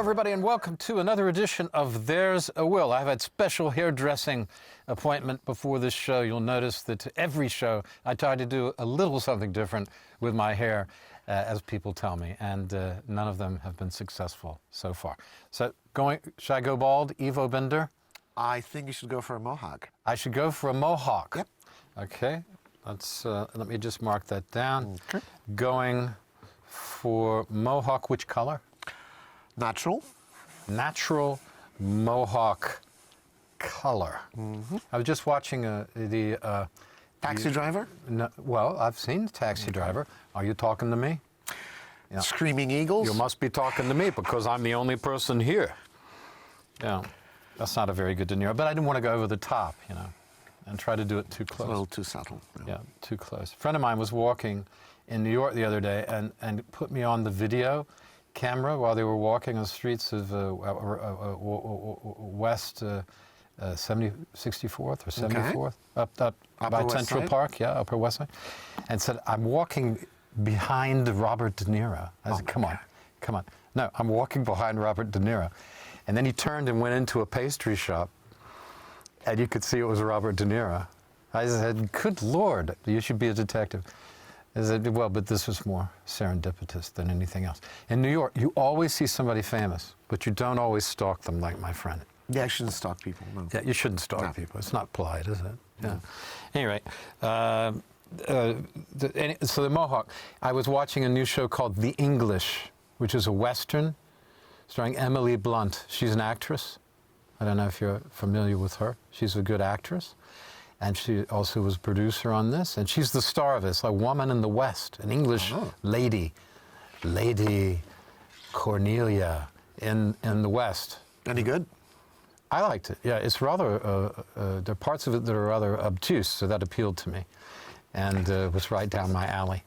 everybody, and welcome to another edition of There's a Will. I've had special hairdressing appointment before this show. You'll notice that every show I try to do a little something different with my hair, as people tell me, and none of them have been successful so far. So, should I go bald, Iwo Bender? I think you should go for a mohawk. I should go for a mohawk. Yep. Okay. Let me just mark that down. Okay. Going for mohawk, which color? Natural. Natural mohawk color. Mm-hmm. I was just watching Taxi driver? No, well, I've seen Taxi Driver. Are you talking to me? Yeah. Screaming Eagles? You must be talking to me because I'm the only person here. Yeah, that's not a very good De Niro, but I didn't want to go over the top, and try to do it too close. It's a little too subtle. Yeah, too close. A friend of mine was walking in New York the other day and put me on the video camera while they were walking on the streets of West 64th or 74th, up by West Central Side? Park, Upper West Side, and said, I'm walking behind Robert De Niro. I said, come on. No, I'm walking behind Robert De Niro. And then he turned and went into a pastry shop, and you could see it was Robert De Niro. I said, good Lord, you should be a detective. I said, well, but this was more serendipitous than anything else. In New York, you always see somebody famous, but you don't always stalk them like my friend. Yeah, I shouldn't stalk people. No. Yeah, you shouldn't stalk No. people. It's not polite, is it? Yeah. No. Anyway, so the Mohawk, I was watching a new show called The English, which is a Western starring Emily Blunt. She's an actress. I don't know if you're familiar with her. She's a good actress. And she also was producer on this. And she's the star of this, a woman in the West, an English lady, Lady Cornelia in the West. Any good? I liked it. Yeah, it's rather, there are parts of it that are rather obtuse, so that appealed to me. And was right down my alley.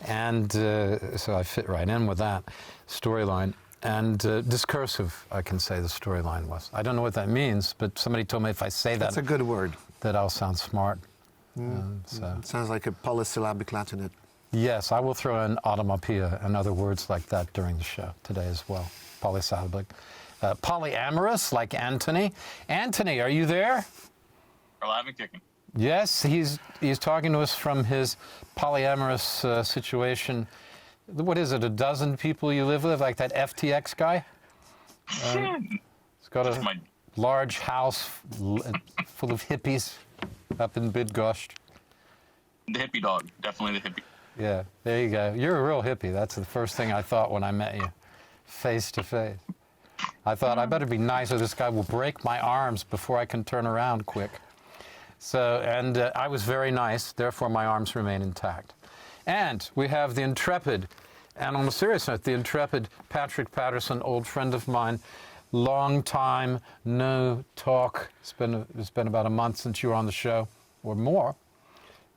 And so I fit right in with that storyline. And discursive, I can say the storyline was. I don't know what that means, but somebody told me if I say that... That's a good word. ...that I'll sound smart. So. It sounds like a polysyllabic Latinate. Yes, I will throw in automopia and other words like that during the show today as well. Polysyllabic. Polyamorous, like Anthony. Anthony, are you there? Alive and kicking. Yes, he's talking to us from his polyamorous situation. What is it, a dozen people you live with, like that FTX guy? He's got a large house full of hippies up in Bydgoszcz. The hippie dog, definitely the hippie. Yeah, there you go. You're a real hippie. That's the first thing I thought when I met you, face to face. I thought, I better be nice or this guy will break my arms before I can turn around quick. So, and I was very nice, therefore my arms remain intact. And we have the intrepid, and on a serious note, the intrepid Patrick Patterson, old friend of mine, long time, no talk. It's been about a month since you were on the show, or more,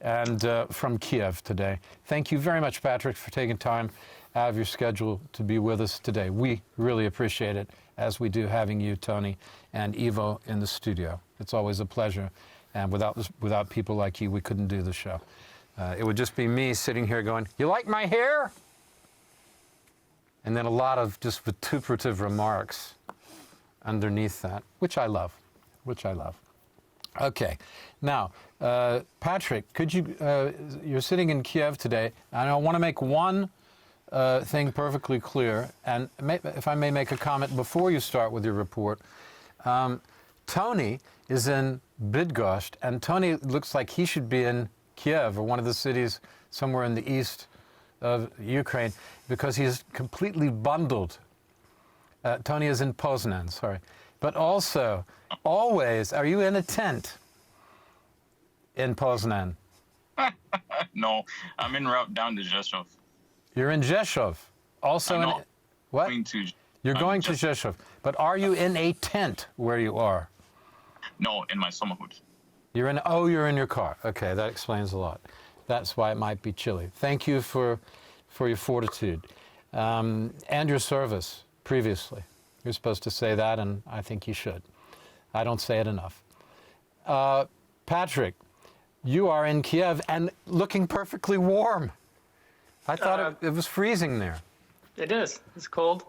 and from Kyiv today. Thank you very much, Patrick, for taking time out of your schedule to be with us today. We really appreciate it, as we do having you, Tony, and Ivo in the studio. It's always a pleasure, and without people like you, we couldn't do the show. It would just be me sitting here going, you like my hair? And then a lot of just vituperative remarks underneath that, which I love. Okay, now, Patrick, could you, you're sitting in Kyiv today, and I want to make one thing perfectly clear, and if I may make a comment before you start with your report. Tony is in Bydgoszcz, and Tony looks like he should be in Kyiv, or one of the cities somewhere in the east of Ukraine, because he's completely bundled. Tony is in Poznan, sorry. But also, always, are you in a tent in Poznan? No, I'm en route down to Rzeszów. You're in Rzeszów. Also in... What? You're going to Rzeszów. But are you in a tent where you are? No, in my samochód. You're in your car. Okay, that explains a lot. That's why it might be chilly. Thank you for your fortitude. And your service previously. You're supposed to say that, and I think you should. I don't say it enough. Patrick, you are in Kyiv and looking perfectly warm. I thought it was freezing there. It is. It's cold.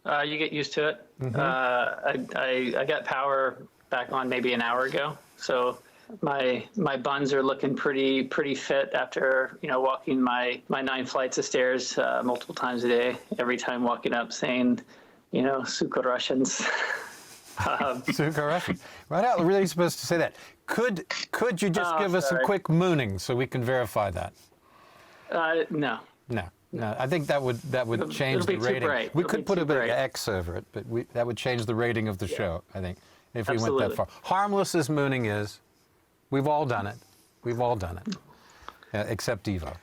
You get used to it. I got power back on maybe an hour ago, so my buns are looking pretty fit after walking my 9 flights of stairs multiple times a day. Every time walking up, saying, "Suko Russians." Suko Russians. Right out. Really supposed to say that. Could you just give us a quick mooning so we can verify that? No. No, I think that would change the rating. Bright. We It'll could put a bit bright. of X over it, but that would change the rating of the show, I think, if we Absolutely. went that far. Harmless as mooning is, we've all done it. We've all done it, except Evo.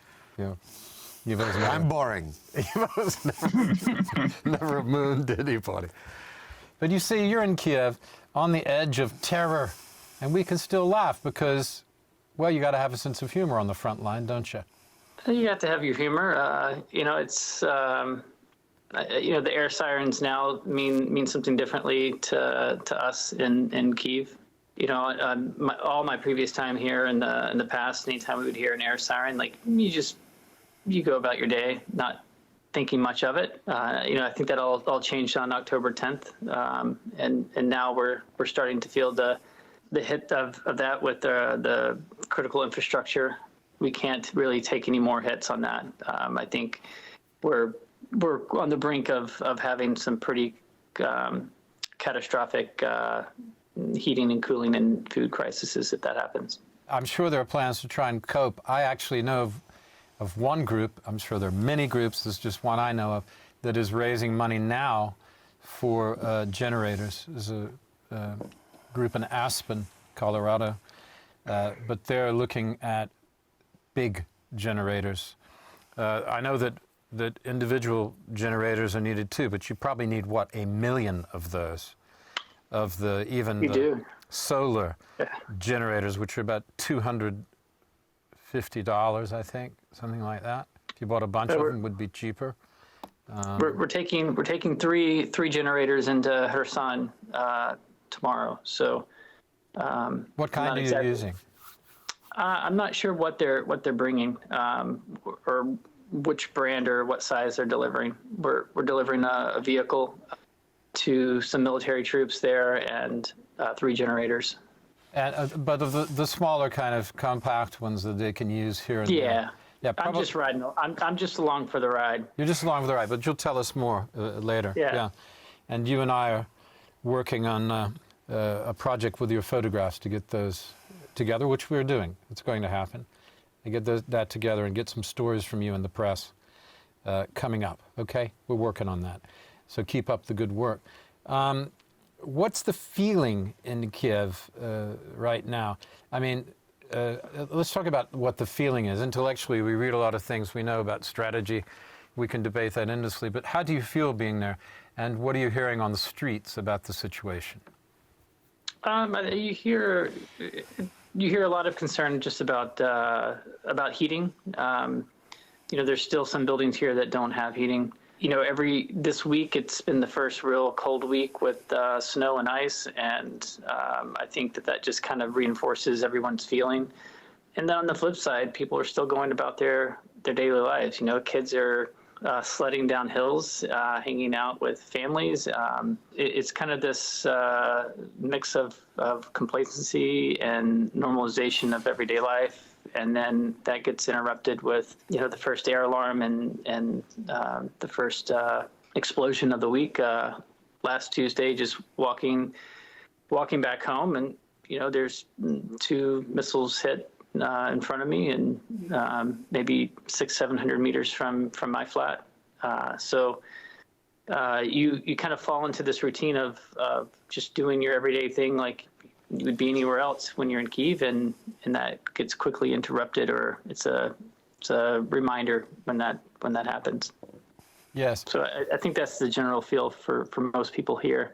Evo's I'm boring. Evo's never mooned anybody. But you see, you're in Kyiv, on the edge of terror, and we can still laugh because, well, you got to have a sense of humor on the front line, don't you? You have to have your humor. It's the air sirens now mean something differently to us in Kyiv. All my previous time here in the past, anytime we would hear an air siren, like you go about your day, not thinking much of it. I think that all changed on October 10th, and now we're starting to feel the hit of that with the critical infrastructure. We can't really take any more hits on that. I think we're on the brink of having some pretty catastrophic heating and cooling and food crises if that happens. I'm sure there are plans to try and cope. I actually know of one group, I'm sure there are many groups, there's just one I know of, that is raising money now for generators. There's a group in Aspen, Colorado, but they're looking at big generators. I know that individual generators are needed too, but you probably need, 1 million of those, of the solar generators, which are about $250, I think, something like that. If you bought a bunch of them, it would be cheaper. We're taking three generators into Kherson tomorrow. So what kind are you using? I'm not sure what they're bringing, or which brand or what size they're delivering. We're delivering a vehicle to some military troops there and 3 generators. And but of the smaller kind of compact ones that they can use here and there. Yeah, I'm just riding. I'm just along for the ride. You're just along for the ride, but you'll tell us more later. Yeah. And you and I are working on a project with your photographs to get those together, which we're doing. It's going to happen. To get that together and get some stories from you in the press coming up. Okay, we're working on that. So keep up the good work. What's the feeling in Kyiv right now? I mean, let's talk about what the feeling is. Intellectually, we read a lot of things. We know about strategy. We can debate that endlessly. But how do you feel being there? And what are you hearing on the streets about the situation? You hear a lot of concern just about heating. There's still some buildings here that don't have heating. This week it's been the first real cold week with snow and ice, and I think that just kind of reinforces everyone's feeling. And then on the flip side, people are still going about their daily lives. Kids are sledding down hills, hanging out with families. It's kind of this mix of complacency and normalization of everyday life. And then that gets interrupted with, the first air alarm and the first explosion of the week last Tuesday. Just walking back home, and there's 2 missiles hit in front of me, and maybe 600-700 meters from my flat. So you kind of fall into this routine of just doing your everyday thing like you would be anywhere else when you're in Kyiv, and that gets quickly interrupted, or it's a reminder when that happens. Yes. So I think that's the general feel for most people here.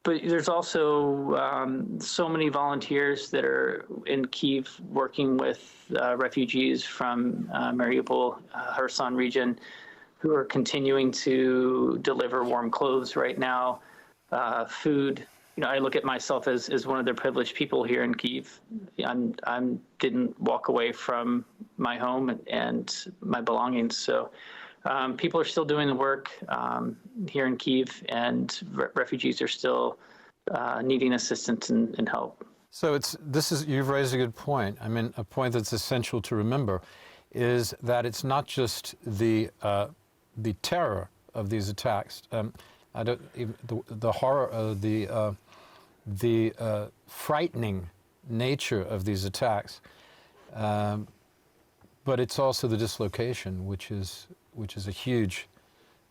But there's also so many volunteers that are in Kyiv working with refugees from Mariupol, Kherson region, who are continuing to deliver warm clothes right now, food. I look at myself as one of the privileged people here in Kyiv. I didn't walk away from my home and my belongings. So People are still doing the work here in Kyiv, and refugees are still needing assistance and help. So you've raised a good point. I mean, a point that's essential to remember is that it's not just the terror of these attacks. The horror, the frightening nature of these attacks, but it's also the dislocation, which is a huge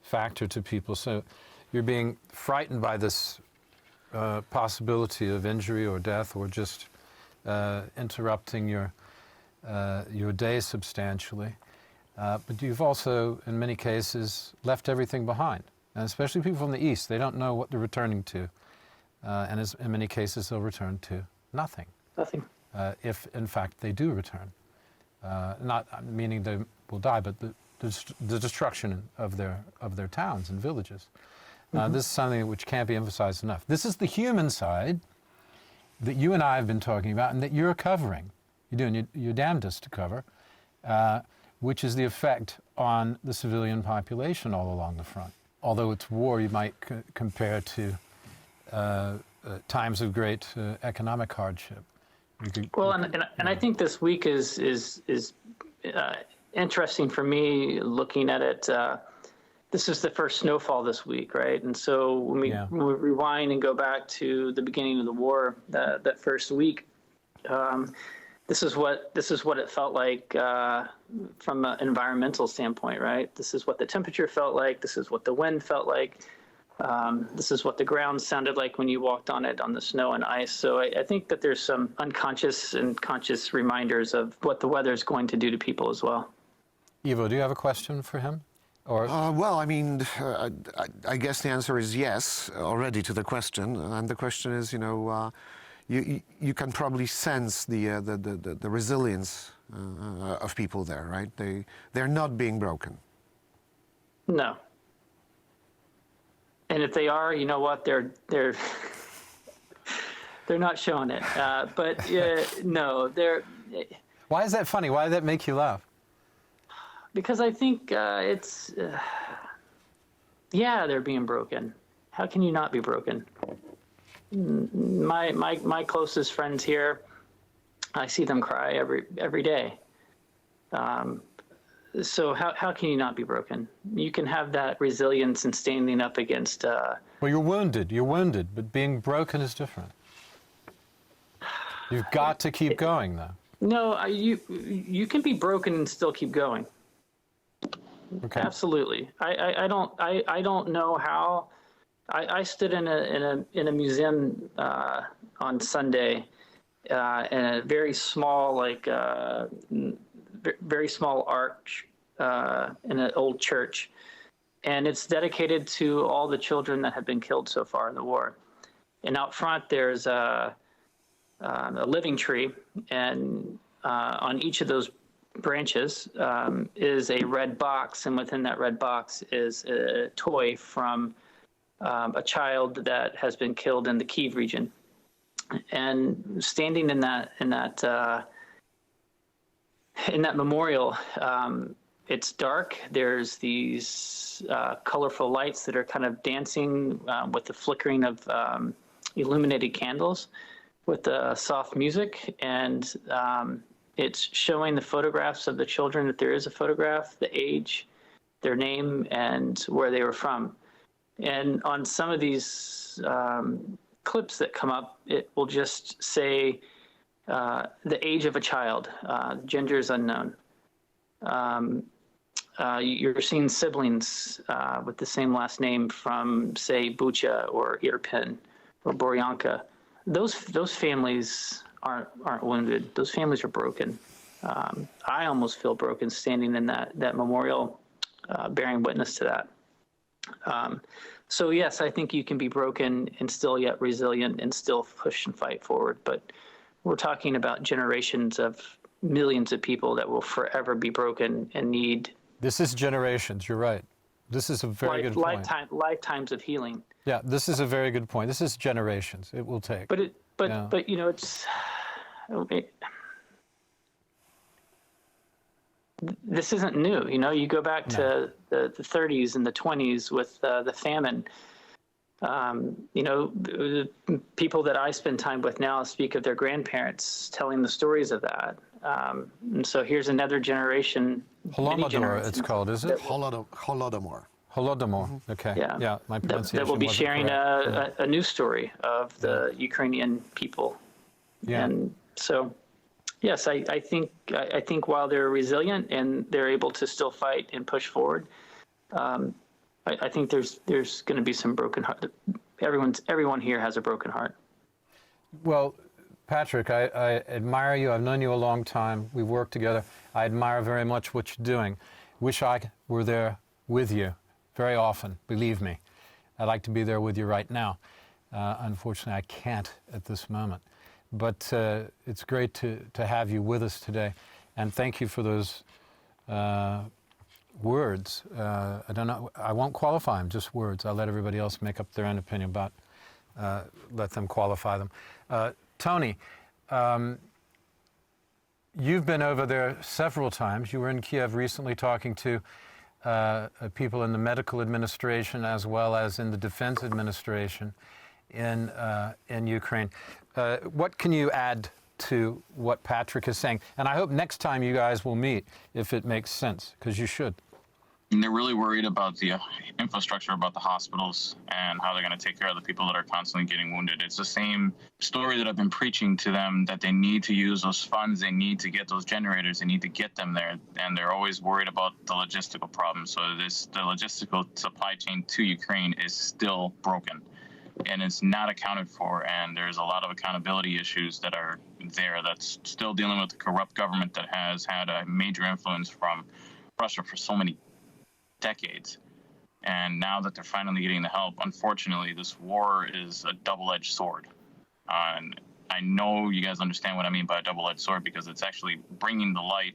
factor to people. So you're being frightened by this possibility of injury or death, or just interrupting your day substantially. But you've also, in many cases, left everything behind. And especially people from the East, they don't know what they're returning to. And in many cases, they'll return to nothing. Nothing. If, in fact, they do return. Not meaning they will die, but the destruction of their towns and villages. This is something which can't be emphasized enough. This is the human side that you and I have been talking about and that you're covering. You're doing your damnedest to cover, which is the effect on the civilian population all along the front. Although it's war, you might compare to times of great economic hardship. Well, and I think this week is interesting for me looking at it. This is the first snowfall this week, right? And so when we rewind and go back to the beginning of the war, that first week, this is what it felt like from an environmental standpoint, right? This is what the temperature felt like. This is what the wind felt like. This is what the ground sounded like when you walked on it, on the snow and ice. So I think that there's some unconscious and conscious reminders of what the weather is going to do to people as well. Ivo, do you have a question for him? Or well, I mean, I guess the answer is yes already to the question. And the question is, you can probably sense the resilience of people there, right? They're not being broken. No. And if they are, you know what? They're not showing it. But no, they're. Why is that funny? Why did that make you laugh? Because I think it's. They're being broken. How can you not be broken? My closest friends here, I see them cry every day. So how can you not be broken? You can have that resilience and standing up against. Well, you're wounded, but being broken is different. You've got to keep going, though. No, you can be broken and still keep going. Okay. Absolutely. I don't know how. I stood in a museum on Sunday in a very small very small arch in an old church, and it's dedicated to all the children that have been killed so far in the war. And out front there's a living tree, and on each of those branches is a red box, and within that red box is a toy from a child that has been killed in the Kyiv region. And standing in that memorial, it's dark. There's these colorful lights that are kind of dancing with the flickering of illuminated candles with the soft music, and it's showing the photographs of the children, that there is a photograph, the age, their name, and where they were from. And on some of these clips that come up, it will just say the age of a child, gender is unknown. You're seeing siblings with the same last name from, say, Bucha or Irpin or Boryanka. Those families aren't wounded. Those families are broken. I almost feel broken standing in that memorial, bearing witness to that. So yes, I think you can be broken and still yet resilient and still push and fight forward. But we're talking about generations of millions of people that will forever be broken and need. This is generations. You're right. This is a very good point. Lifetimes of healing. Yeah, this is a very good point. This is generations. It will take. But it's. this isn't new. You know, you go back to the 30s and the 20s with the famine. You know, the people that I spend time with now speak of their grandparents telling the stories of that. And so here's another generation. Holodomor, it's called, is it? Holodomor. Holodomor. Okay. Yeah. My pronunciation that will be wasn't sharing correct. a news story of the Ukrainian people. Yeah. And so, yes, I think while they're resilient and they're able to still fight and push forward, I think there's going to be some broken heart. Everyone here has a broken heart. Well, Patrick, I admire you. I've known you a long time. We've worked together. I admire very much what you're doing. Wish I were there with you very often, believe me. I'd like to be there with you right now. Unfortunately, I can't at this moment. But it's great to have you with us today. And thank you for those words. I don't know, I won't qualify them, just words. I'll let everybody else make up their own opinion about, let them qualify them. Tony, you've been over there several times. You were in Kyiv recently talking to people in the medical administration as well as in the defense administration in Ukraine. What can you add to what Patrick is saying? And I hope next time you guys will meet, if it makes sense, because you should. And they're really worried about the infrastructure, about the hospitals, and how they're going to take care of the people that are constantly getting wounded. It's the same story that I've been preaching to them, that they need to use those funds, they need to get those generators, they need to get them there, and they're always worried about the logistical problem. So the logistical supply chain to Ukraine is still broken, and it's not accounted for, and there's a lot of accountability issues that are there that's still dealing with the corrupt government that has had a major influence from Russia for so many decades. And now that they're finally getting the help, unfortunately, this war is a double-edged sword. And I know you guys understand what I mean by a double-edged sword, because it's actually bringing the light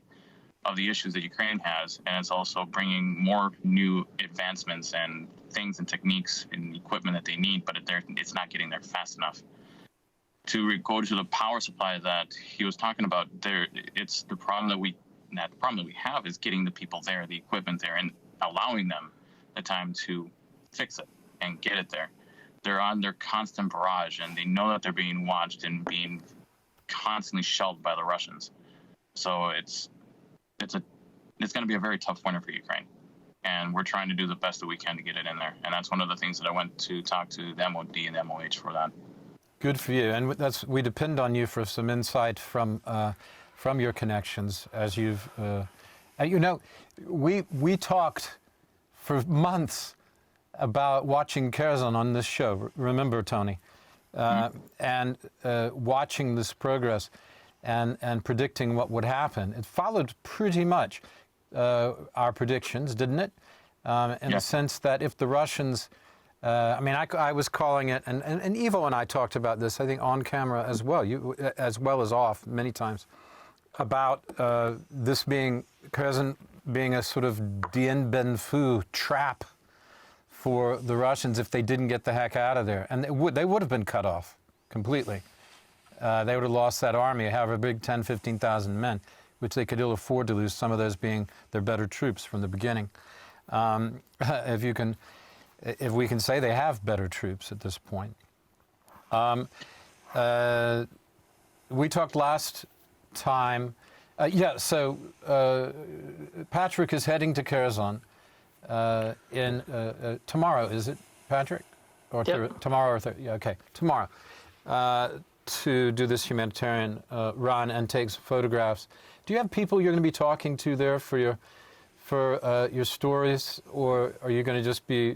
of the issues that Ukraine has, and it's also bringing more new advancements and things and techniques and equipment that they need, but it's not getting there fast enough. To go to the power supply that he was talking about, it's the problem that we have is getting the people there, the equipment there, and allowing them the time to fix it and get it there. They're on their constant barrage, and they know that they're being watched and being constantly shelled by the Russians. So it's going to be a very tough winter for Ukraine, and we're trying to do the best that we can to get it in there. And that's one of the things that I went to talk to the MOD and the MOH for that. Good for you, and we depend on you for some insight from your connections, as you've. You know, we talked for months about watching Kherson on this show. Remember, Tony, and watching this progress and predicting what would happen. It followed pretty much our predictions, didn't it? In the sense that if the Russians, I was calling it, and Ivo and I talked about this, I think, on camera as well, as well as off many times, about this being Kherson being a sort of Dien Bien Phu trap for the Russians if they didn't get the heck out of there. And they would have been cut off completely. They would have lost that army, however big, 10,000, 15,000 men, which they could ill afford to lose, some of those being their better troops from the beginning. If we can say they have better troops at this point. We talked last time. So Patrick is heading to Kherson in tomorrow, is it, Patrick? Or yep. Tomorrow or Thursday? Yeah, okay, tomorrow, to do this humanitarian run and take photographs. Do you have people you're going to be talking to there for your stories, or are you going to just be?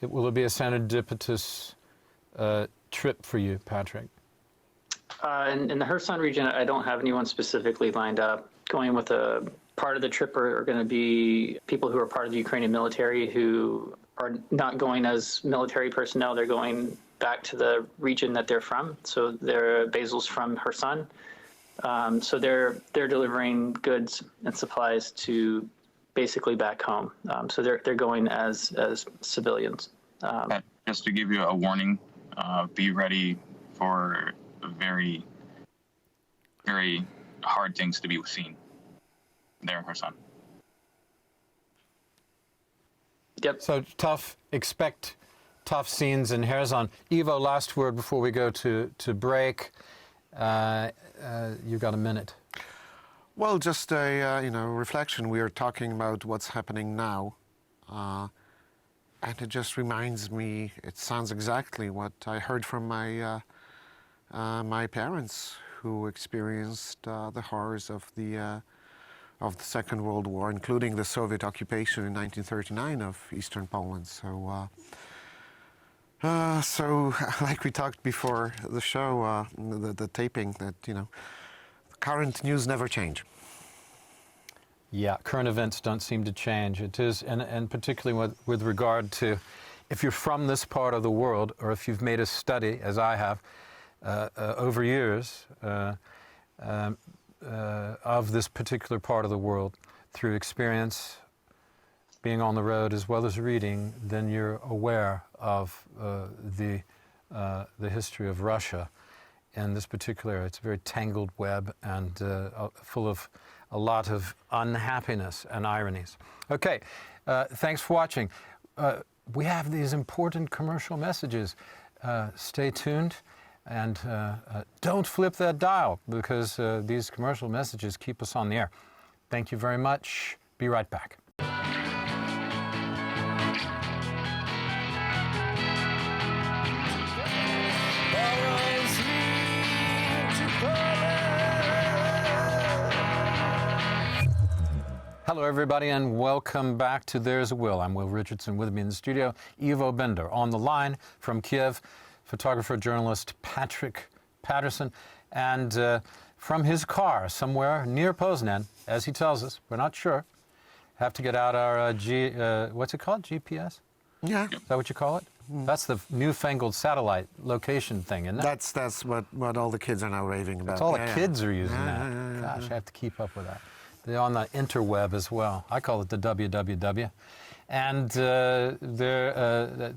Will it be a serendipitous trip for you, Patrick? In the Kherson region, I don't have anyone specifically lined up. Going with a part of the trip are going to be people who are part of the Ukrainian military who are not going as military personnel. They're going back to the region that they're from. So Basil's from Kherson. So they're delivering goods and supplies to basically back home. So they're going as civilians. Just to give you a warning, be ready for very, very hard things to be seen. there in Kherson. Yep. So expect tough scenes in Kherson. Ivo, last word before we go to break. You've got a minute. Well, just a reflection. We are talking about what's happening now, and it just reminds me. It sounds exactly what I heard from my parents, who experienced the horrors of the Second World War, including the Soviet occupation in 1939 of Eastern Poland. So, like we talked before the show, the taping, that current news never change. Yeah, current events don't seem to change. It is, and particularly with regard to, if you're from this part of the world, or if you've made a study, as I have, over years, of this particular part of the world, through experience, being on the road as well as reading, then you're aware of the history of Russia in this particular area. It's a very tangled web and full of a lot of unhappiness and ironies. Okay, thanks for watching. We have these important commercial messages. Stay tuned and don't flip that dial, because these commercial messages keep us on the air. Thank you very much. Be right back. Hello, everybody, and welcome back to There's a Will. I'm Will Richardson. With me in the studio, Iwo Bender. On the line from Kyiv, photographer, journalist Patrick Patterson. And from his car somewhere near Poznan, as he tells us, we're not sure, have to get out our, what's it called, GPS? Yeah. Is that what you call it? That's the newfangled satellite location thing, isn't it? That's what all the kids are now raving about. That's all the kids are using Yeah, now. yeah. Gosh, I have to keep up with that. They're on the interweb as well. I call it the WWW. And they're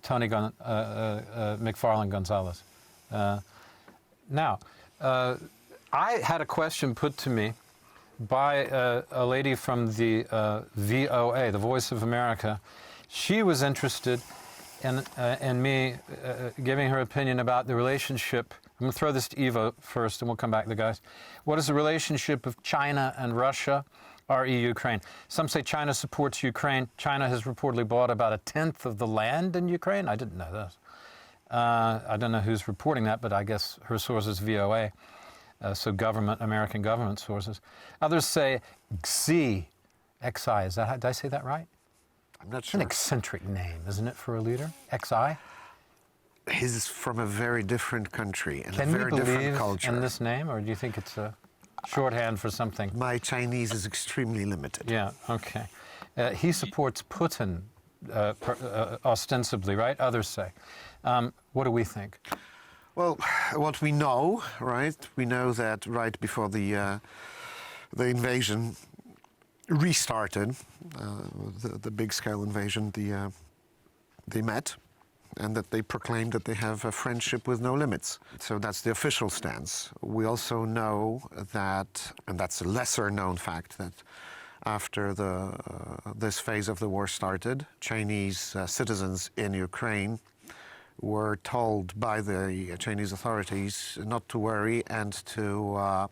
Tony Mcfarlane Gonzalez. Now, I had a question put to me by a lady from the VOA, the Voice of America. She was interested in me giving her opinion about the relationship. I'm going to throw this to Ivo first, and we'll come back to the guys. What is the relationship of China and Russia, i.e. Ukraine? Some say China supports Ukraine. China has reportedly bought about 1/10 of the land in Ukraine. I didn't know this. I don't know who's reporting that, but I guess her source is VOA, so American government sources. Others say XI. Is that, did I say that right? I'm not It's sure. an eccentric name, isn't it, for a leader? XI? He's from a very different country and Can a we very different believe culture. in this name, or do you think it's a shorthand for something? My Chinese is extremely limited. Yeah, okay. He supports Putin, ostensibly, right? Others say. What do we think? Well, what we know, right? We know that right before the invasion restarted, the big-scale invasion, they met, and that they proclaimed that they have a friendship with no limits. So that's the official stance. We also know that, and that's a lesser-known fact, that after this phase of the war started, Chinese citizens in Ukraine were told by the Chinese authorities not to worry and to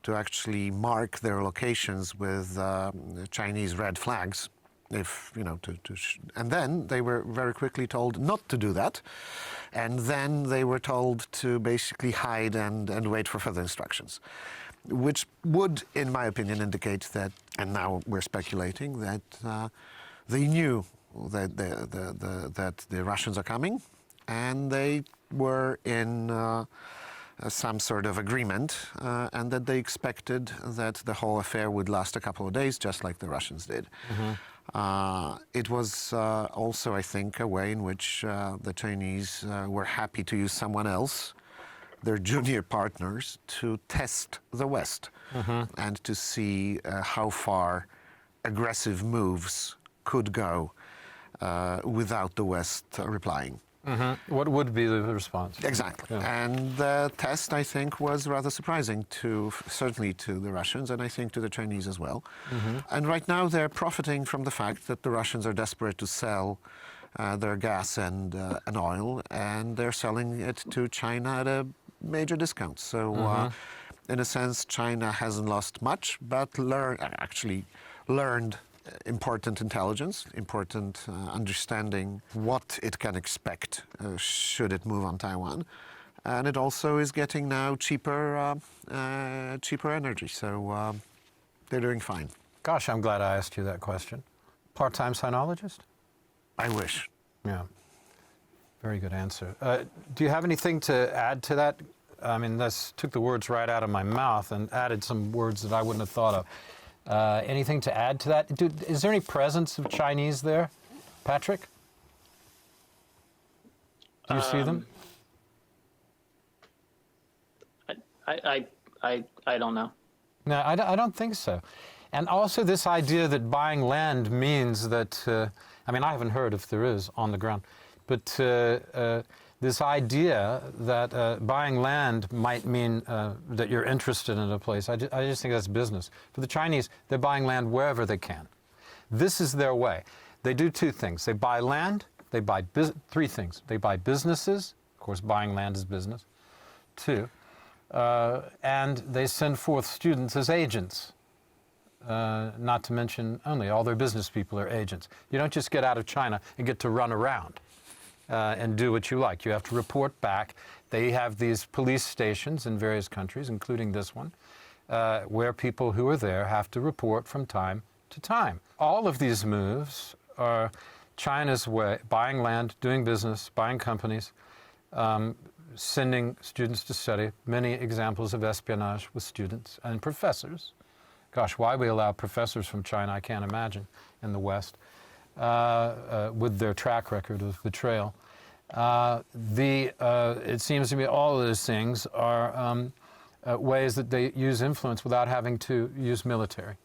actually mark their locations with Chinese red flags. And then they were very quickly told not to do that, and then they were told to basically hide and wait for further instructions, which would, in my opinion, indicate that, and now we're speculating, that they knew that the Russians are coming, and they were in some sort of agreement, and that they expected that the whole affair would last a couple of days, just like the Russians did. Mm-hmm. It was also, I think, a way in which the Chinese were happy to use someone else, their junior partners, to test the West, mm-hmm. and to see how far aggressive moves could go without the West replying. What would be the response? Exactly. Yeah. And the test, I think, was rather surprising certainly to the Russians, and I think to the Chinese as well. And right now they're profiting from the fact that the Russians are desperate to sell their gas and oil, and they're selling it to China at a major discount. So in a sense, China hasn't lost much, but actually learned important intelligence, important understanding what it can expect should it move on Taiwan. And it also is getting now cheaper energy. So they're doing fine. Gosh, I'm glad I asked you that question. Part-time sinologist? I wish. Yeah. Very good answer. Do you have anything to add to that? I mean, this took the words right out of my mouth and added some words that I wouldn't have thought of. Anything to add to that? Is there any presence of Chinese there, Patrick? Do you see them? I don't know. No, I don't think so. And also this idea that buying land means that, I mean, I haven't heard if there is on the ground, but this idea that buying land might mean that you're interested in a place, I just think that's business. For the Chinese, they're buying land wherever they can. This is their way. They do two things. They buy land, they buy three things. They buy businesses, of course buying land is business, two, and they send forth students as agents. Not to mention only all their business people are agents. You don't just get out of China and get to run around and do what you like. You have to report back. They have these police stations in various countries, including this one, where people who are there have to report from time to time. All of these moves are China's way, buying land, doing business, buying companies, sending students to study. Many examples of espionage with students and professors. Gosh, why we allow professors from China, I can't imagine, in the West, with their track record of betrayal. It seems to me all of those things are ways that they use influence without having to use military.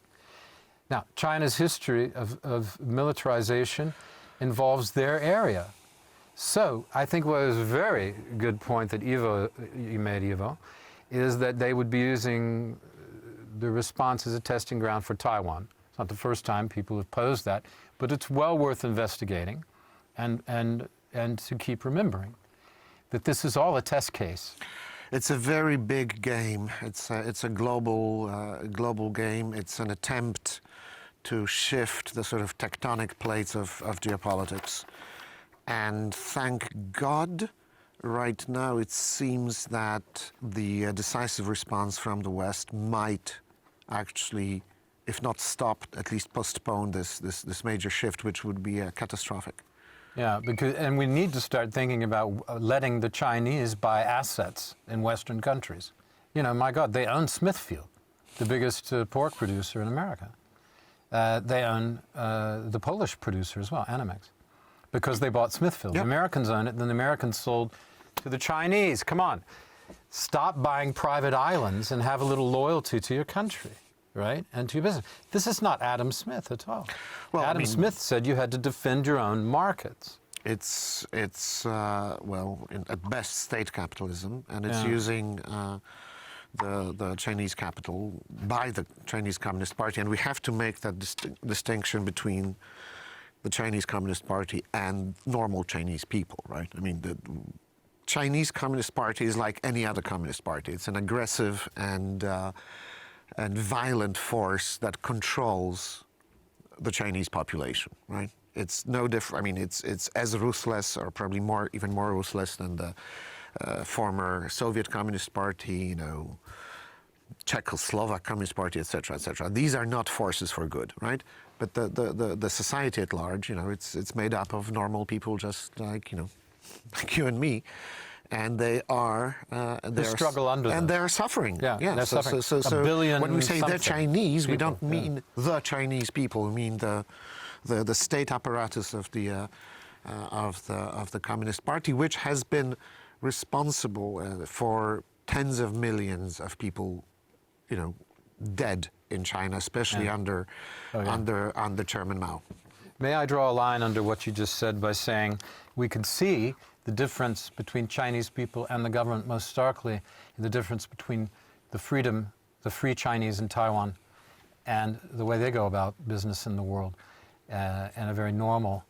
Now, China's history of militarization involves their area. So I think what was a very good point that you made, Ivo, is that they would be using the response as a testing ground for Taiwan. It's not the first time people have posed that, but it's well worth investigating and to keep remembering that this is all a test case. It's a very big game. It's a global game. It's an attempt to shift the sort of tectonic plates of geopolitics. And thank God, right now it seems that the decisive response from the West might actually, if not stop, at least postpone this major shift, which would be catastrophic. Yeah, and we need to start thinking about letting the Chinese buy assets in Western countries. You know, my God, they own Smithfield, the biggest pork producer in America. They own the Polish producer as well, Animex, because they bought Smithfield. Yep. The Americans own it, and then the Americans sold to the Chinese. Come on, stop buying private islands and have a little loyalty to your country, right, and to your business. This is not Adam Smith at all. Well, Adam Smith said you had to defend your own markets. It's at best state capitalism, and it's using the Chinese capital by the Chinese Communist Party, and we have to make that distinction between the Chinese Communist Party and normal Chinese people, right? I mean, the Chinese Communist Party is like any other communist party. It's an aggressive and violent force that controls the Chinese population, right? It's no different. I mean, it's as ruthless, or probably even more ruthless than the former Soviet Communist Party, you know, Czechoslovak Communist Party, etc., etc. These are not forces for good, right? But the society at large, you know, it's made up of normal people, just like, you know, like you and me, and they are they struggle under and this. they're suffering. Yeah, they're suffering. So a billion when we say the Chinese, people, we don't mean the Chinese people. We mean the state apparatus of the Communist Party, which has been responsible for tens of millions of people, you know, dead in China, especially under Chairman Mao. May I draw a line under what you just said by saying we can see the difference between Chinese people and the government most starkly, the difference between the free Chinese in Taiwan and the way they go about business in the world in a very normal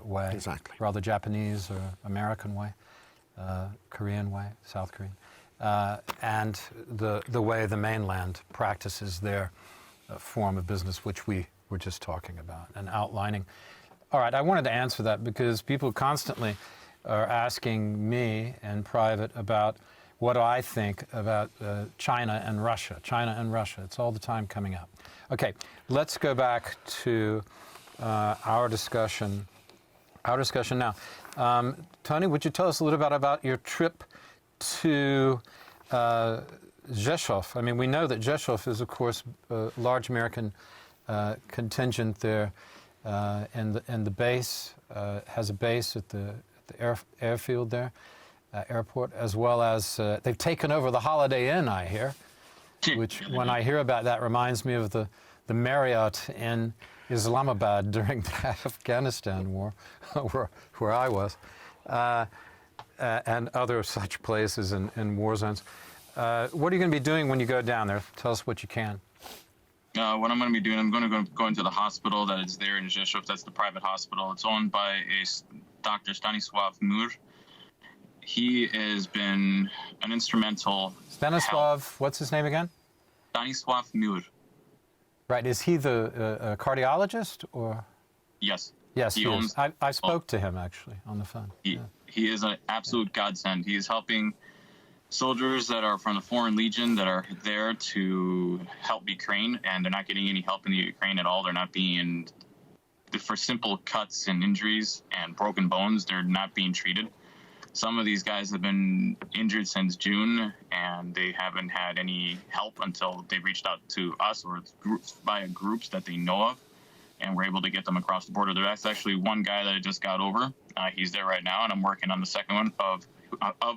way, Exactly. rather Japanese or American way, Korean way, South Korean, and the way the mainland practices their form of business, which we were just talking about and outlining. All right, I wanted to answer that because people constantly are asking me in private about what do I think about China and Russia. China and Russia. It's all the time coming up. Okay, let's go back to our discussion now. Tony, would you tell us a little bit about your trip to Rzeszów? I mean, we know that Rzeszów is, of course, a large American contingent there, and the base has a base at the airfield there, airport, as well as they've taken over the Holiday Inn, I hear, which when I hear about that reminds me of the Marriott in Islamabad during the Afghanistan war, where I was, and other such places in war zones. What are you going to be doing when you go down there? Tell us what you can. What I'm going to be doing, I'm going to go into the hospital that is there in Rzeszów. That's the private hospital. It's owned by Dr. Stanisław Mur. He has been an instrumental. Stanislav, what's his name again? Stanisław Mur. Right. Is he the cardiologist or? Yes. Yes, he is. I spoke to him actually on the phone. He is an absolute godsend. He is helping soldiers that are from the Foreign Legion that are there to help Ukraine, and they're not getting any help in the Ukraine at all. They're not being, for simple cuts and injuries and broken bones, they're not being treated. Some of these guys have been injured since June, and they haven't had any help until they reached out to us or via groups that they know of, and we're able to get them across the border. There's actually one guy that I just got over. He's there right now, and I'm working on the second one, of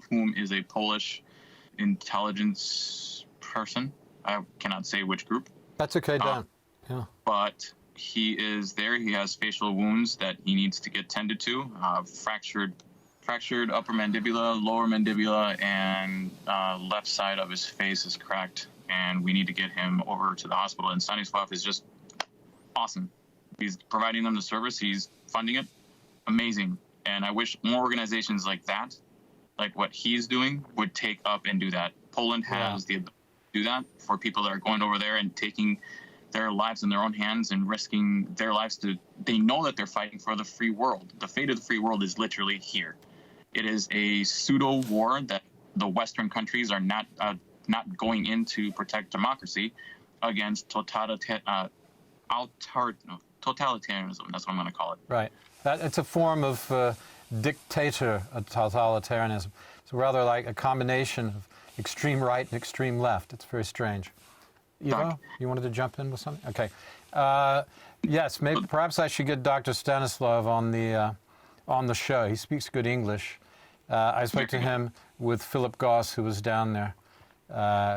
whom is a Polish intelligence person. I cannot say which group. That's okay, Dan. Yeah. But he is there. He has facial wounds that he needs to get tended to, fractured upper mandibula, lower mandibula, and left side of his face is cracked, and we need to get him over to the hospital. And Stanisław is just awesome. He's providing them the service. He's funding it. Amazing. And I wish more organizations like that, like what he's doing, would take up and do that. Poland has the ability to do that for people that are going over there and taking their lives in their own hands and risking their lives they know that they're fighting for the free world. The fate of the free world is literally here. It is a pseudo war that the Western countries are not going in to protect democracy against totalitarianism. That's what I'm going to call it. Right. It's a form of totalitarianism. It's rather like a combination of extreme right and extreme left. It's very strange. Ivo, you wanted to jump in with something? Okay. Yes, perhaps I should get Dr. Stanislav on the show. He speaks good English. I spoke to him with Philip Goss, who was down there.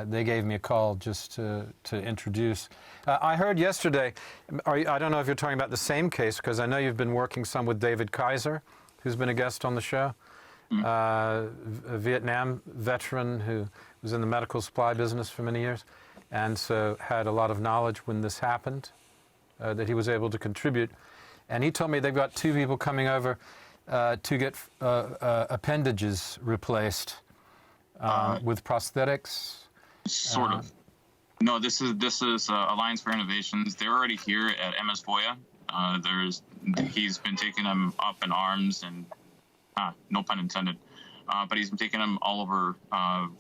They gave me a call just to introduce. I heard yesterday, I don't know if you're talking about the same case, because I know you've been working some with David Kaiser, who's been a guest on the show, a Vietnam veteran who was in the medical supply business for many years, and so had a lot of knowledge when this happened, that he was able to contribute. And he told me they've got 2 people coming over to get appendages replaced with prosthetics. Sort of. No, this is Alliance for Innovations. They're already here at MS Voya. He's been taking them up in arms and no pun intended. But he's been taking them all over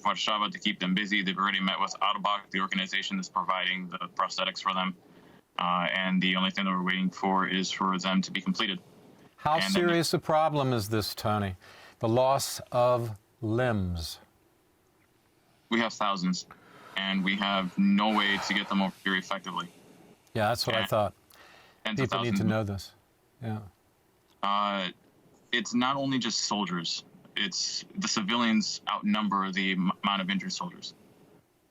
Warsaw to keep them busy. They've already met with Autobach, the organization that's providing the prosthetics for them. And the only thing that we're waiting for is for them to be completed. How serious a problem is this, Tony? The loss of limbs. We have thousands, and we have no way to get them over here effectively. Yeah, that's what I thought. People need to know this. Yeah. It's not only just soldiers. It's the civilians outnumber the amount of injured soldiers.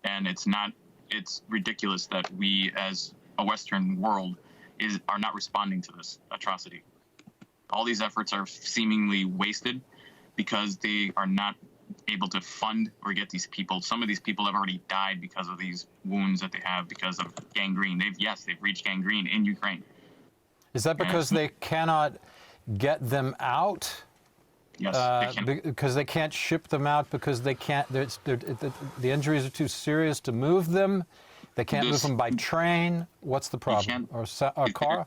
And it's ridiculous that we as a Western world are not responding to this atrocity. All these efforts are seemingly wasted because they are not able to fund or get these people. Some of these people have already died because of these wounds that they have because of gangrene. They've reached gangrene in Ukraine. Is that because they cannot get them out? Yes, they can. Because they can't ship them out because they can't. The injuries are too serious to move them. They can't move them by train. What's the problem? Or car?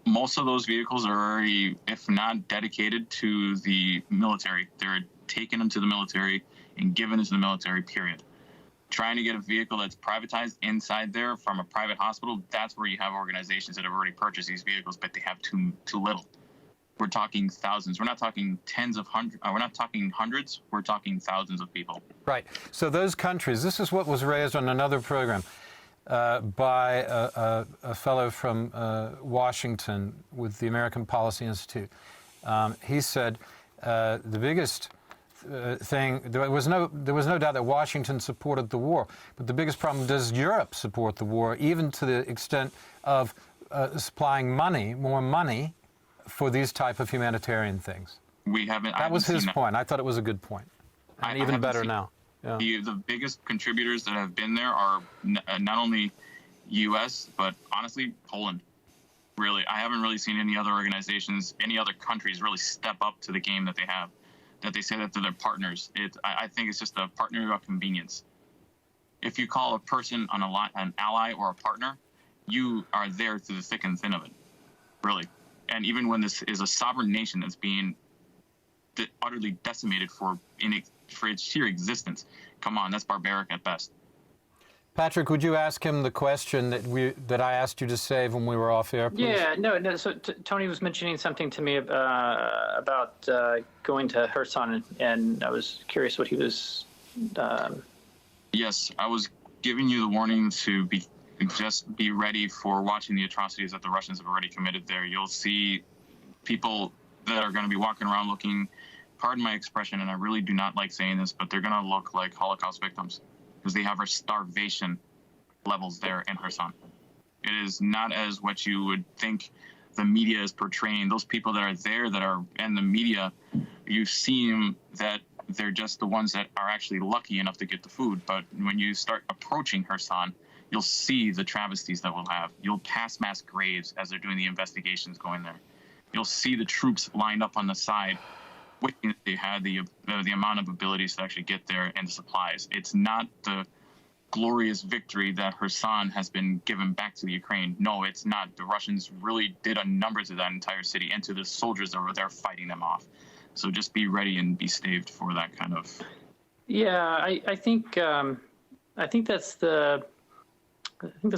Most of those vehicles are already, if not dedicated to the military, they're taken into the military and given into the military, period. Trying to get a vehicle that's privatized inside there from a private hospital, that's where you have organizations that have already purchased these vehicles, but they have too little. We're talking thousands. We're not talking we're not talking hundreds. We're talking thousands of people. Right. So those countries, this is what was raised on another program by a fellow from Washington with the American Policy Institute. He said the biggest thing, there was no doubt that Washington supported the war, but the biggest problem, does Europe support the war, even to the extent of supplying more money for these type of humanitarian things? We haven't. That was his point. I thought it was a good point, and even better now. Yeah. The biggest contributors that have been there are not only U.S., but honestly, Poland. Really, I haven't really seen any other organizations, any other countries really step up to the game that they have, that they say that they're their partners. I think it's just a partner of convenience. If you call a person an ally or a partner, you are there through the thick and thin of it, really. And even when this is a sovereign nation that's being utterly decimated for its sheer existence, come on, that's barbaric at best. Patrick, would you ask him the question that I asked you to save when we were off air, please? Yeah, no. So Tony was mentioning something to me about going to Kherson, and I was curious what he was. Yes, I was giving you the warning to just be ready for watching the atrocities that the Russians have already committed there. You'll see people that are going to be walking around looking, pardon my expression, and I really do not like saying this, but they're going to look like Holocaust victims because they have our starvation levels there in Kherson. It is not as what you would think the media is portraying. Those people that are there in the media, you see them that they're just the ones that are actually lucky enough to get the food. But when you start approaching Kherson, you'll see the travesties that we'll have. You'll pass mass graves as they're doing the investigations going there. You'll see the troops lined up on the side, wishing that they had the amount of abilities to actually get there and the supplies. It's not the glorious victory that Kherson has been given back to the Ukraine. No, it's not. The Russians really did a number to that entire city and to the soldiers that were there fighting them off. So just be ready and be staved for that kind of. Yeah, I think that's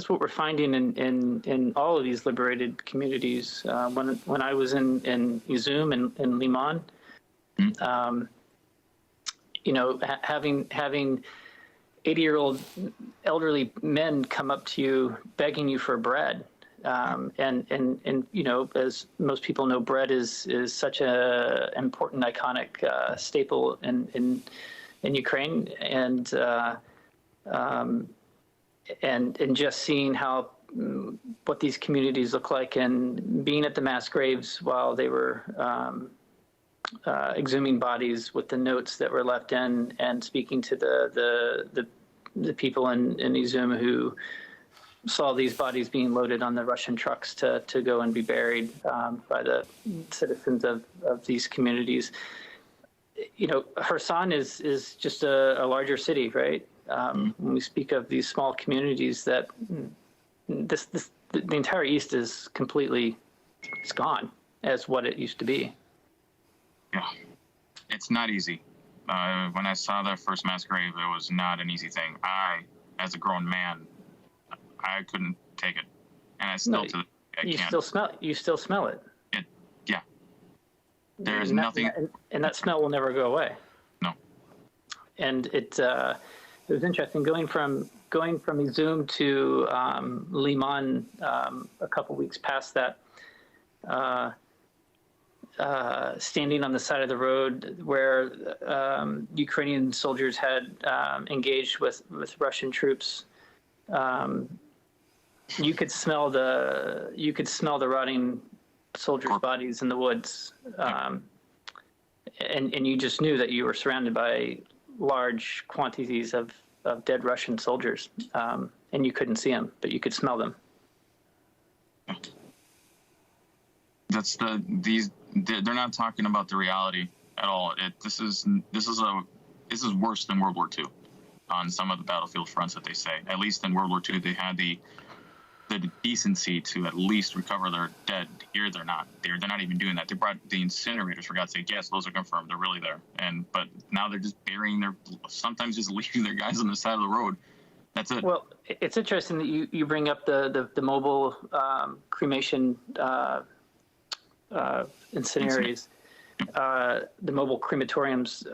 what we're finding in all of these liberated communities. When I was in Izum and Liman, having 80-year-old elderly men come up to you begging you for bread, and as most people know, bread is such a important iconic staple in Ukraine, and just seeing what these communities look like, and being at the mass graves while they were exhuming bodies with the notes that were left in, and speaking to the people in Izum who saw these bodies being loaded on the Russian trucks to go and be buried by the citizens of these communities. Kherson is just a larger city, right? When we speak of these small communities, that the entire East is completely, it's gone as what it used to be. Yeah, it's not easy. When I saw that first mass grave, it was not an easy thing. I, as a grown man, I couldn't take it, and I still can't. You still smell it. Yeah. There is nothing, and that smell will never go away. No. And it was interesting going from Izum to Liman a couple weeks past that. Standing on the side of the road where Ukrainian soldiers had engaged with Russian troops, you could smell the rotting soldiers' bodies in the woods, and you just knew that you were surrounded by large quantities of dead Russian soldiers, and you couldn't see them, but you could smell them. They're not talking about the reality at all. This is worse than World War II on some of the battlefield fronts that they say. At least in World War II, they had the decency to at least recover their dead. Here, they're not. They're not even doing that. They brought the incinerators, for God's sake. Yes, those are confirmed. They're really there. But now they're just burying sometimes just leaving their guys on the side of the road. That's it. Well, it's interesting that you bring up the mobile cremation incinerators, the mobile crematoriums.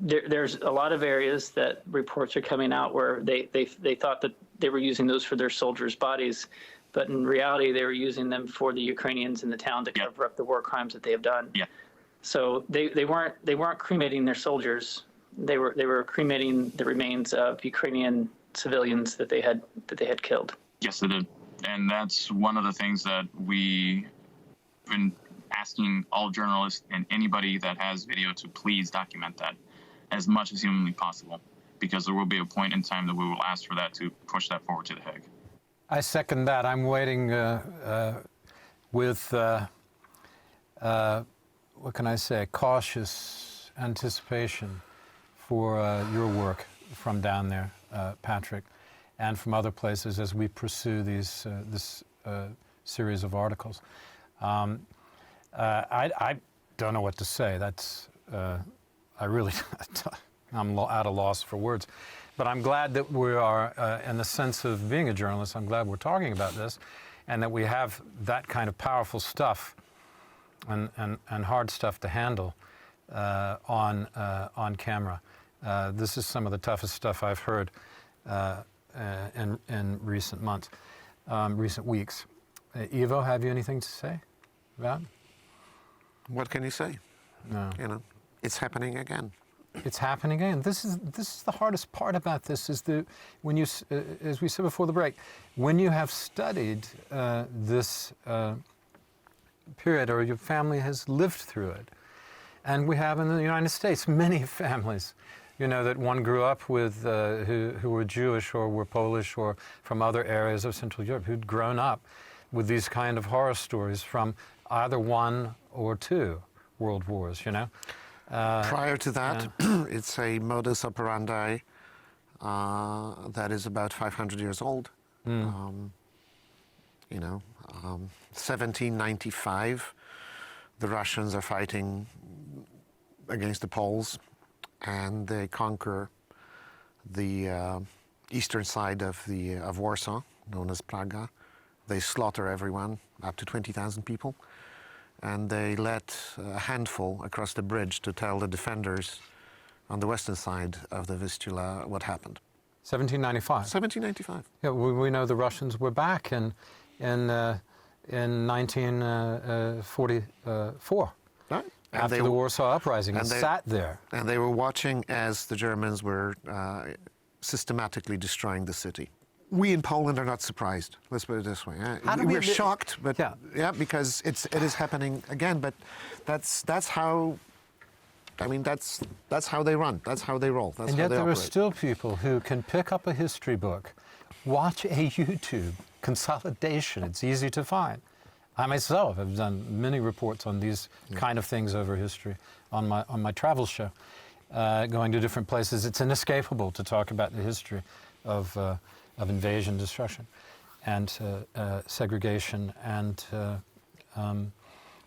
There's a lot of areas that reports are coming out where they thought that they were using those for their soldiers' bodies, but in reality they were using them for the Ukrainians in the town to cover up the war crimes that they have done. Yeah. So they weren't cremating their soldiers. They were cremating the remains of Ukrainian civilians that they had killed. Yes, they did, and that's one of the things that we've been asking all journalists and anybody that has video to please document that as much as humanly possible, because there will be a point in time that we will ask for that to push that forward to The Hague. I second that. I'm waiting with, what can I say, cautious anticipation for your work from down there, Patrick, and from other places as we pursue this series of articles. I don't know what to say. I'm at a loss for words. But I'm glad that we are, in the sense of being a journalist, I'm glad we're talking about this, and that we have that kind of powerful stuff and hard stuff to handle on camera. This is some of the toughest stuff I've heard in recent months, recent weeks. Ivo, have you anything to say about it? What can you say? No. It's happening again. It's happening again. This is the hardest part about this, is when you, as we said before the break, when you have studied this period, or your family has lived through it, and we have in the United States many families, that one grew up with who were Jewish or were Polish or from other areas of Central Europe, who'd grown up with these kind of horror stories from either one or two world wars, Prior to that, it's a modus operandi that is about 500 years old. 1795, the Russians are fighting against the Poles, and they conquer the eastern side of Warsaw, known as Praga. They slaughter everyone, up to 20,000 people. And they let a handful across the bridge to tell the defenders on the western side of the Vistula what happened. 1795. 1795. Yeah, we know the Russians were back in 1944. Right. After the Warsaw Uprising, and sat there. And they were watching as the Germans were systematically destroying the city. We in Poland are not surprised. Let's put it this way. We're shocked, but because it is happening again. But that's how. That's how they run. That's how they roll. That's and how yet they there operate. are still people who can pick up a history book, watch a YouTube consolidation. It's easy to find. I myself have done many reports on these kind of things over history on my travel show, going to different places. It's inescapable to talk about the history of invasion, destruction, and segregation and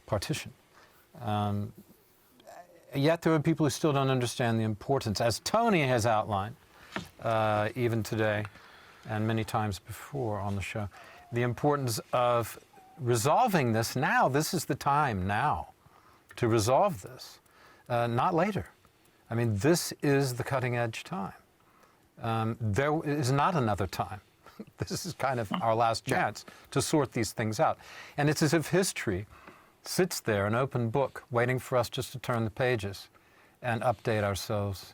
partition. Yet there are people who still don't understand the importance, as Tony has outlined, even today and many times before on the show, the importance of resolving this now. This is the time now to resolve this, not later. I mean, this is the cutting edge time. There is not another time. This is kind of our last chance to sort these things out. And it's as if history sits there, an open book, waiting for us just to turn the pages and update ourselves,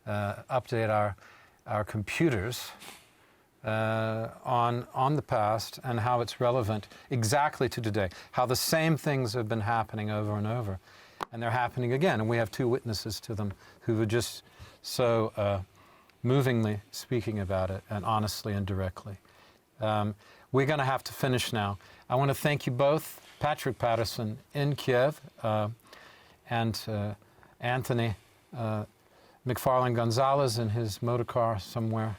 update our computers on the past and how it's relevant exactly to today, how the same things have been happening over and over and they're happening again. And we have 2 witnesses to them who were just so movingly speaking about it, and honestly and directly. We're going to have to finish now. I want to thank you both, Patrick Patterson in Kyiv, and Anthony Mcfarlane Gonzalez in his motor car somewhere,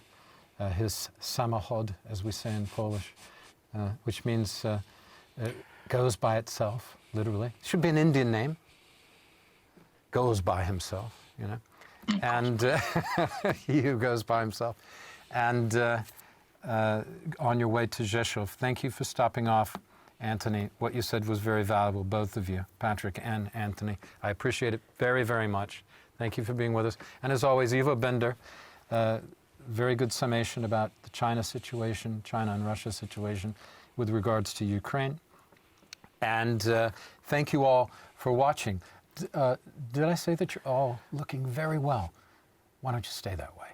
his samochod, as we say in Polish, which means it goes by itself, literally. Should be an Indian name. Goes by himself, you know. And he who goes by himself. And on your way to Rzeszów. Thank you for stopping off, Anthony. What you said was very valuable, both of you, Patrick and Anthony. I appreciate it very, very much. Thank you for being with us. And as always, Iwo Bender, very good summation about the China situation, China and Russia situation with regards to Ukraine. And thank you all for watching. Did I say that you're all looking very well? Why don't you stay that way?